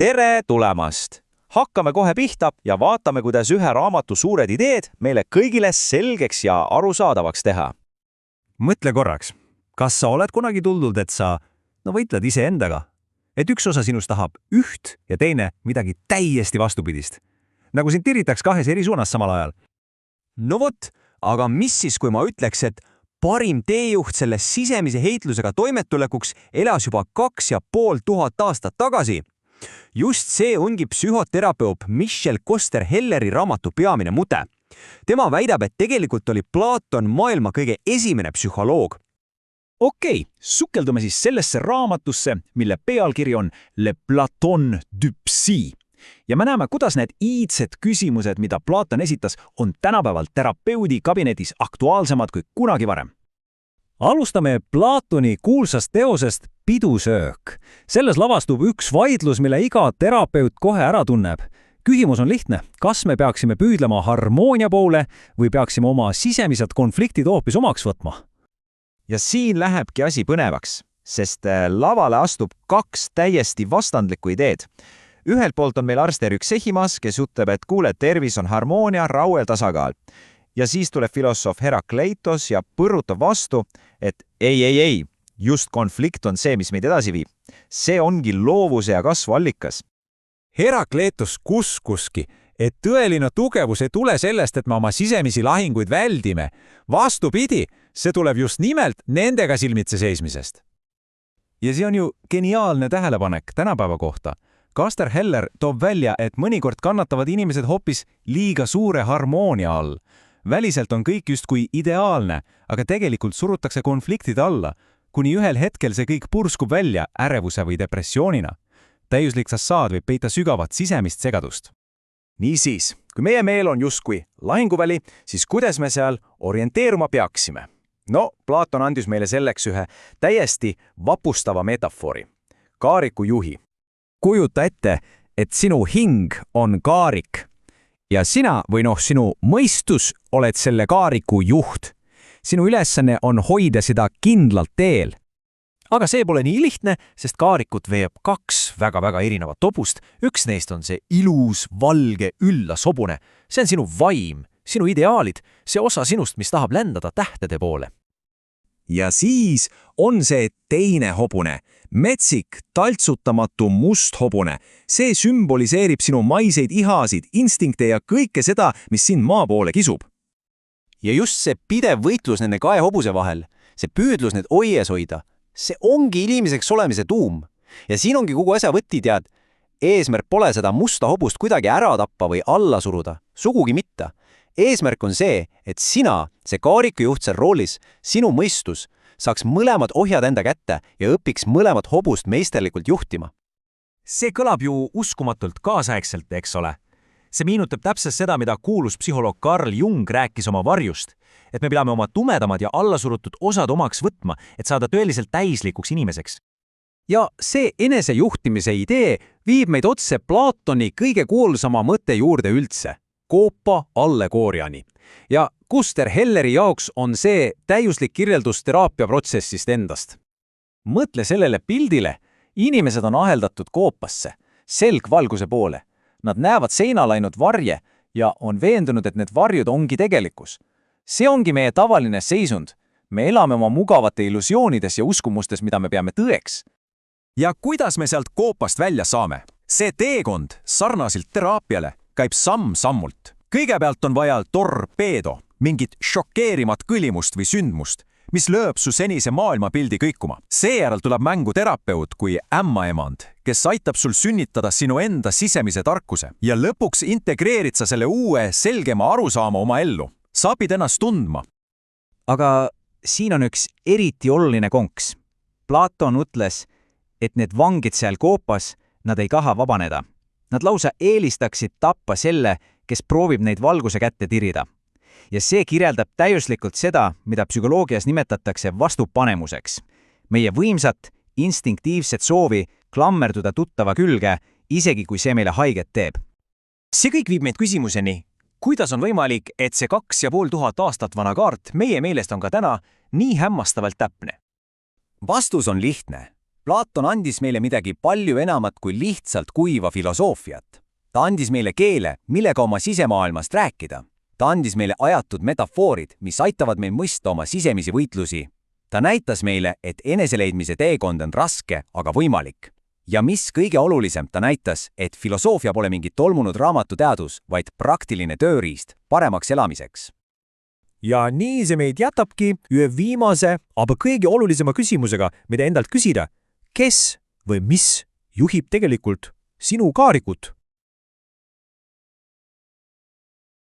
tere tulemast! Hakkame kohe pihta ja vaatame, kuidas ühe raamatu suured ideed meile kõigile selgeks ja arusaadavaks teha. Mõtle korraks, kas sa oled kunagi tundnud, et sa võitled iseendaga? Et üks osa sinust tahab üht ja teine midagi täiesti vastupidist. Nagu sind tiritaks kahes eri suunas samal ajal. No vot, aga mis siis, kui ma ütleks, et parim teejuht selle sisemise heitlusega toimetulekuks elas juba 2500 aastat tagasi? Just see ongi psühhoterapeut Michel Koster-Helleri raamatu peamine mute. Tema väidab, et tegelikult oli Platon maailma kõige esimene psühholoog. Okei, sukeldume siis sellesse raamatusse, mille pealkiri on Le Platon du Psy. Ja me näeme, kuidas need iidsed küsimused, mida Platon esitas, on tänapäeval terapeudi kabinetis aktuaalsemad kui kunagi varem. Alustame Platoni kuulsast teosest Pidusöök. Selles lavastub üks vaidlus, mille iga terapeut kohe ära tunneb. Küsimus on lihtne, kas me peaksime püüdlema harmoonia poole või peaksime oma sisemised konfliktid hoopis omaks võtma? Ja siin lähebki asi põnevaks, sest lavale astub kaks täiesti vastandlikku ideed. Ühelt poolt on meil arst Eryxechimas, kes ütleb, et kuule, tervis on harmoonia, rahu ja tasakaal. Ja siis tuleb filosoof Herakleitos ja põrutab vastu, et ei, just konflikt on see, mis meid edasi viib. See ongi loovuse ja kasvu allikas. Herakleitos kuskuski, et tõeline tugevus ei tule sellest, et me oma sisemisi lahinguid väldime. Vastupidi, see tuleb just nimelt nendega silmitse seismisest. Ja see on ju geniaalne tähelepanek tänapäeva kohta. Koster-Heller toob välja, et mõnikord kannatavad inimesed hoopis liiga suure harmoonia all. Väliselt on kõik justkui ideaalne, aga tegelikult surutakse konfliktid alla, kuni ühel hetkel see kõik purskub välja ärevuse või depressioonina. Täiuslik fassaad võib peita sügavat sisemist segadust. Niisiis, kui meie meel on justkui lahinguväli, siis kuidas me seal orienteeruma peaksime? No, Platon andis meile selleks ühe täiesti vapustava metafoori. Kaariku juhi. Kujuta ette, et sinu hing on kaarik. Ja sina või sinu mõistus oled selle kaariku juht. Sinu ülesanne on hoida seda kindlalt teel. Aga see pole nii lihtne, sest kaarikut veeb kaks väga-väga erinevat hobust. Üks neist on see ilus, valge, üllas hobune. See on sinu vaim, sinu ideaalid, see osa sinust, mis tahab lendada tähtede poole. Ja siis on see teine hobune, metsik, taltsutamatu must hobune. See sümboliseerib sinu maiseid ihasid, instinkte ja kõike seda, mis sind maa poole kisub. Ja just see pidev võitlus nende kahe hobuse vahel, see püüdlus need oies hoida, see ongi inimeseks olemise tuum. Ja siin ongi kogu asja võtti, tead. Eesmärk pole seda musta hobust kuidagi ära tappa või alla suruda, sugugi mitte. Eesmärk on see, et sina, see kaarikujuht seal roolis, sinu mõistus, saaks mõlemad ohjad enda kätte ja õpiks mõlemad hobust meisterlikult juhtima. See kõlab ju uskumatult kaasaegselt, eks ole. See meenutab täpselt seda, mida kuulus psühholoog Carl Jung rääkis oma varjust, et me peame oma tumedamad ja allasurutud osad omaks võtma, et saada tõeliselt täislikuks inimeseks. Ja see enesejuhtimise idee viib meid otse Platoni kõige kuulsama mõtte juurde üldse. Koopa allegooriani. Ja Koster-Helleri jaoks on see täiuslik kirjeldus teraapiaprotsessist endast. Mõtle sellele pildile, inimesed on aheldatud koopasse, selg valguse poole. Nad näevad seinal ainult varje ja on veendunud, et need varjud ongi tegelikkus. See ongi meie tavaline seisund. Me elame oma mugavate illusioonides ja uskumustes, mida me peame tõeks. Ja kuidas me sealt koopast välja saame? See teekond sarnasilt teraapiale käib samm-sammult. Kõigepealt on vaja torpeedo, mingit šokeerimat kõlimust või sündmust, mis lööb su senise maailmapildi kõikuma. Seejärel tuleb mängu terapeut kui ämmaemand, kes aitab sul sünnitada sinu enda sisemise tarkuse ja lõpuks integreerid sa selle uue, selgema arusaama oma ellu. Sa õpid ennast tundma. Aga siin on üks eriti oluline konks. Platon ütles, et need vangid seal koopas, nad ei taha vabaneda. Nad lausa eelistaksid tappa selle, kes proovib neid valguse kätte tirida. Ja see kirjeldab täiuslikult seda, mida psühholoogias nimetatakse vastupanemuseks. Meie võimsat, instinktiivset soovi klammerduda tuttava külge, isegi kui see meile haiget teeb. See kõik viib meid küsimuseni, kuidas on võimalik, et see 2500 aastat vana kaart meie meelest on ka täna nii hämmastavalt täpne? Vastus on lihtne. Platon andis meile midagi palju enamat kui lihtsalt kuiva filosoofiat. Ta andis meile keele, millega oma sisemaailmast rääkida. Ta andis meile ajatud metafoorid, mis aitavad meil mõista oma sisemisi võitlusi. Ta näitas meile, et eneseleidmise teekond on raske, aga võimalik. Ja mis kõige olulisem, ta näitas, et filosoofia pole mingi tolmunud raamatuteadus, vaid praktiline tööriist paremaks elamiseks. Ja nii see meid jätabki ühe viimase, aga kõige olulisema küsimusega, mida endalt küsida. Kes või mis juhib tegelikult sinu kaarikut?